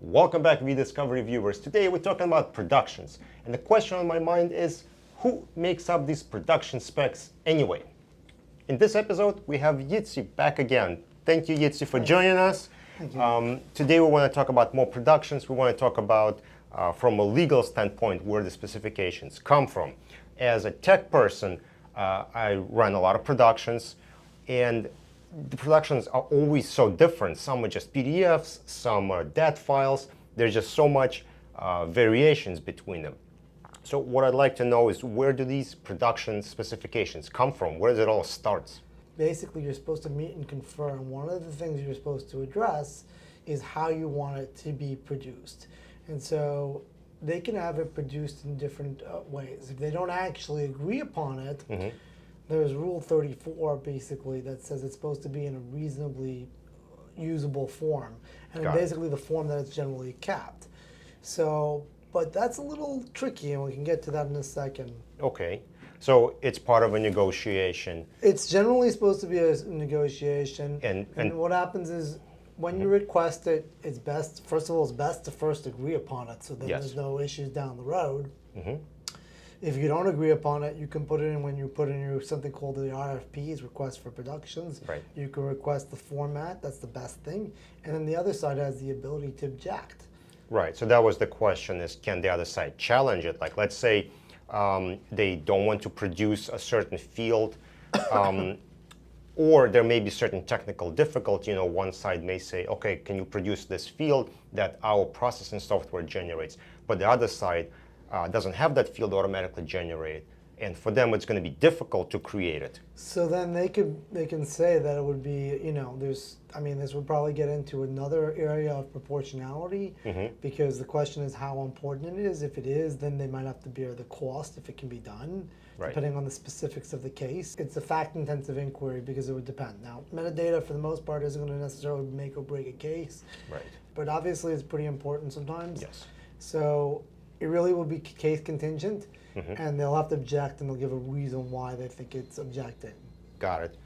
Welcome back, eDiscovery viewers. Today we're talking about productions. And the question on my mind is, who makes up these production specs anyway? In this episode, we have Yitzy back again. Thank you, Yitzy, for joining us. Thank you. Today we want to talk about more productions. We want to talk about, from a legal standpoint, where the specifications come from. As a tech person, I run a lot of productions, and the productions are always so different. Some are just PDFs, some are DAT files. There's just so much variations between them. So what I'd like to know is, where do these production specifications come from? Where does it all start? Basically, you're supposed to meet and confirm. One of the things you're supposed to address is how you want it to be produced. And so they can have it produced in different ways. If they don't actually agree upon it, there's Rule 34 basically that says it's supposed to be in a reasonably usable form. And basically the form that it's generally kept. So, but that's a little tricky, and we can get to that in a second. Okay. So it's part of a negotiation. It's generally supposed to be a negotiation. And what happens is, when you request it, it's best, first of all, it's best to first agree upon it, so then there's no issues down the road. If you don't agree upon it, you can put it in when you put in your something called the RFPs, request for productions. Right. You can request the format, that's the best thing. And then the other side has the ability to object. Right, so that was the question, is can the other side challenge it? Like, let's say they don't want to produce a certain field, or there may be certain technical difficulty. You know, one side may say, okay, can you produce this field that our processing software generates? But the other side doesn't have that field automatically generated, and for them it's going to be difficult to create it. So then they can say that it would be, you know, this would probably get into another area of proportionality, because the question is how important it is. If it is, then they might have to bear the cost if it can be done, depending on the specifics of the case. It's a fact-intensive inquiry because it would depend. Now, metadata for the most part isn't going to necessarily make or break a case, but obviously it's pretty important sometimes. Yes. So it really will be case contingent, and they'll have to object, and they'll give a reason why they think it's objected. Got it.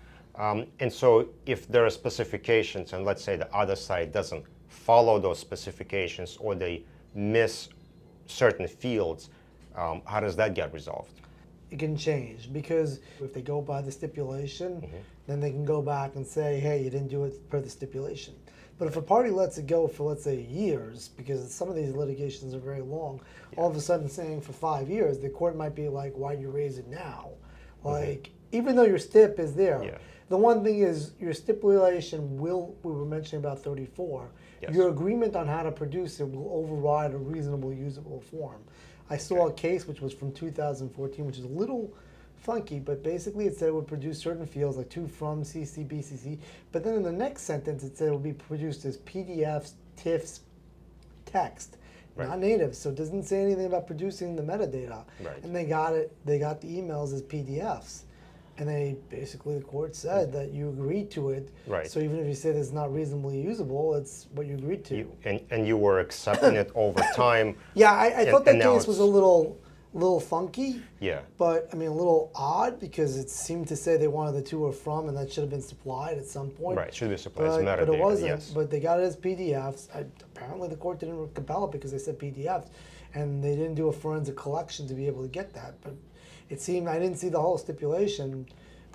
And so if there are specifications, and let's say the other side doesn't follow those specifications, or they miss certain fields, how does that get resolved? It can change, because if they go by the stipulation, then they can go back and say, hey, you didn't do it per the stipulation. But if a party lets it go for, let's say, years, because some of these litigations are very long, all of a sudden saying for 5 years, the court might be like, why'd you raise it now? Like, even though your stip is there, the one thing is your stipulation we were mentioning about 34, your agreement on how to produce it will override a reasonable usable form. I saw a case which was from 2014, which is a little funky, but basically it said it would produce certain fields like to, from, CC, BCC, but then in the next sentence it said it would be produced as PDFs, TIFFs, text, not native, so it doesn't say anything about producing the metadata. And they got the emails as PDFs, and they basically, the court said that you agreed to it, so even if you say it's not reasonably usable, it's what you agreed to. And you were accepting it over time. I thought that case was a little funky, but I mean a little odd, because it seemed to say they wanted the to or from, and that should have been supplied at some point. Should be supplied as metadata. But it wasn't. But they got it as PDFs. Apparently the court didn't compel it because they said PDFs, and they didn't do a forensic collection to be able to get that. But it seemed, I didn't see the whole stipulation,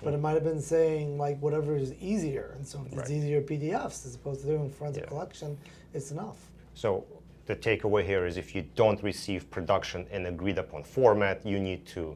but it might have been saying like whatever is easier, and so if it's easier PDFs as opposed to doing forensic collection, it's enough. So the takeaway here is, if you don't receive production in agreed upon format, you need to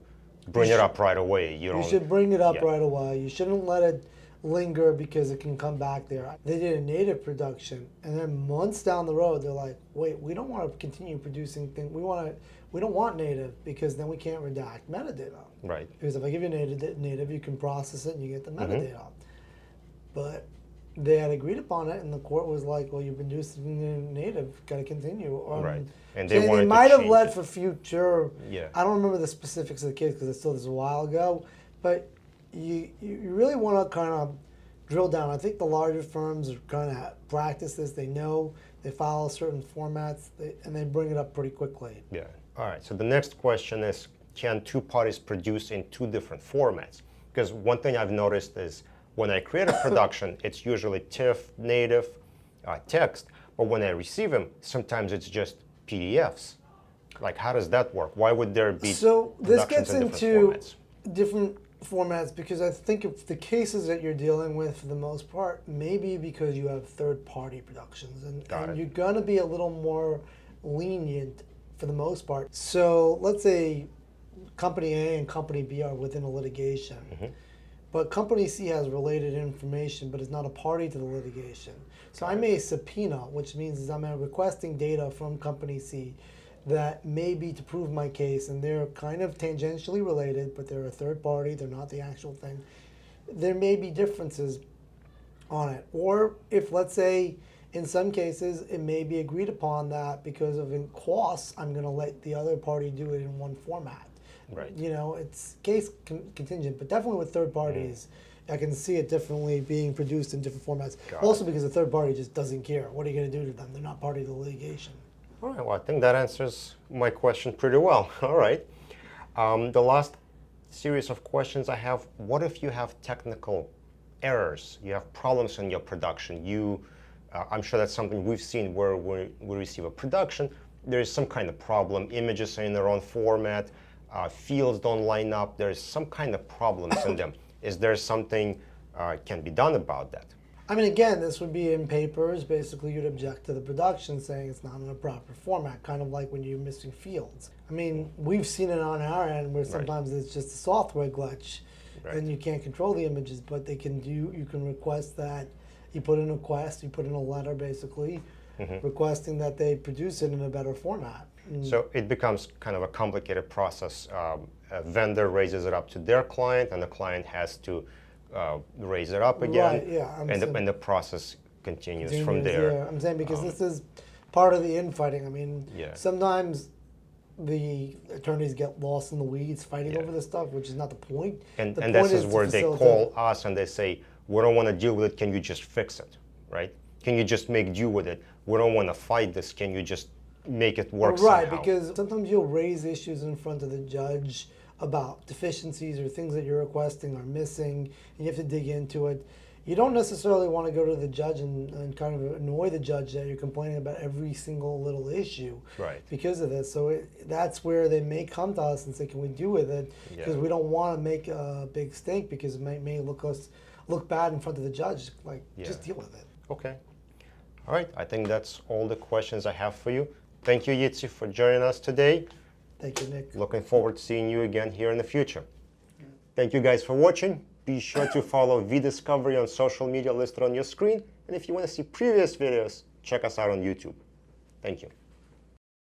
bring it up right away. You should bring it up right away. You shouldn't let it linger, because it can come back there. They did a native production, and then months down the road, they're like, wait, we don't want to continue producing things. We don't want native, because then we can't redact metadata. Because if I give you native, you can process it and you get the metadata. But they had agreed upon it, and the court was like, well, you've been using native, got to continue. And they might have let for future, I don't remember the specifics of the case, because this was a while ago, but you really want to kind of drill down. I think the larger firms are kind of practice this. They know, they follow certain formats, and they bring it up pretty quickly. All right, so the next question is, can two parties produce in two different formats? Because one thing I've noticed is, when I create a production, it's usually TIFF, native, text, But when I receive them, sometimes it's just PDFs. Like, how does that work? Why would there be So this productions gets in different into formats? different formats because I think if the cases that you're dealing with for the most part, maybe because you have third-party productions and you're gonna be a little more lenient for the most part. So let's say company A and company B are within a litigation, but company C has related information but is not a party to the litigation. So I may subpoena, which means is I'm requesting data from company C that may be to prove my case, and they're kind of tangentially related, but they're a third party, they're not the actual thing. There may be differences on it. Or if, let's say, in some cases, it may be agreed upon that because of costs, I'm going to let the other party do it in one format. Right. You know, it's case contingent, but definitely with third parties, I can see it differently being produced in different formats. Also because the third party just doesn't care. What are you going to do to them? They're not party to the litigation. All right, well, I think that answers my question pretty well. All right. The last series of questions I have, what if you have technical errors? You have problems in your production. I'm sure that's something we've seen where we receive a production, there is some kind of problem, images are in the wrong format, fields don't line up, there's some kind of problems in them. Is there something can be done about that? I mean, again, this would be in papers. Basically, you'd object to the production saying it's not in a proper format, kind of like when you're missing fields. I mean, we've seen it on our end where sometimes it's just a software glitch and you can't control the images, but you can request that you put in a request, you put in a letter basically, requesting that they produce it in a better format. So it becomes kind of a complicated process. A vendor raises it up to their client and the client has to raise it up again, Right, yeah. and the process continues from there. Yeah, I'm saying because this is part of the infighting. I mean, Yeah. sometimes the attorneys get lost in the weeds fighting over this stuff, which is not the point. And The this point is to where they facilitate- call us and they say, we don't want to deal with it, can you just fix it, right? Can you just make do with it? We don't want to fight this, can you just make it work Right, somehow? because sometimes you'll raise issues in front of the judge about deficiencies or things that you're requesting are missing, and you have to dig into it. You don't necessarily want to go to the judge and kind of annoy the judge that you're complaining about every single little issue because of this. So that's where they may come to us and say, can we do with it? Because we don't want to make a big stink because it may look bad in front of the judge. Like, just deal with it. Okay. All right, I think that's all the questions I have for you. Thank you, Yitzy, for joining us today. Thank you, Nick. Looking forward to seeing you again here in the future. Thank you guys for watching. Be sure to follow eDiscovery on social media listed on your screen. And if you want to see previous videos, check us out on YouTube. Thank you.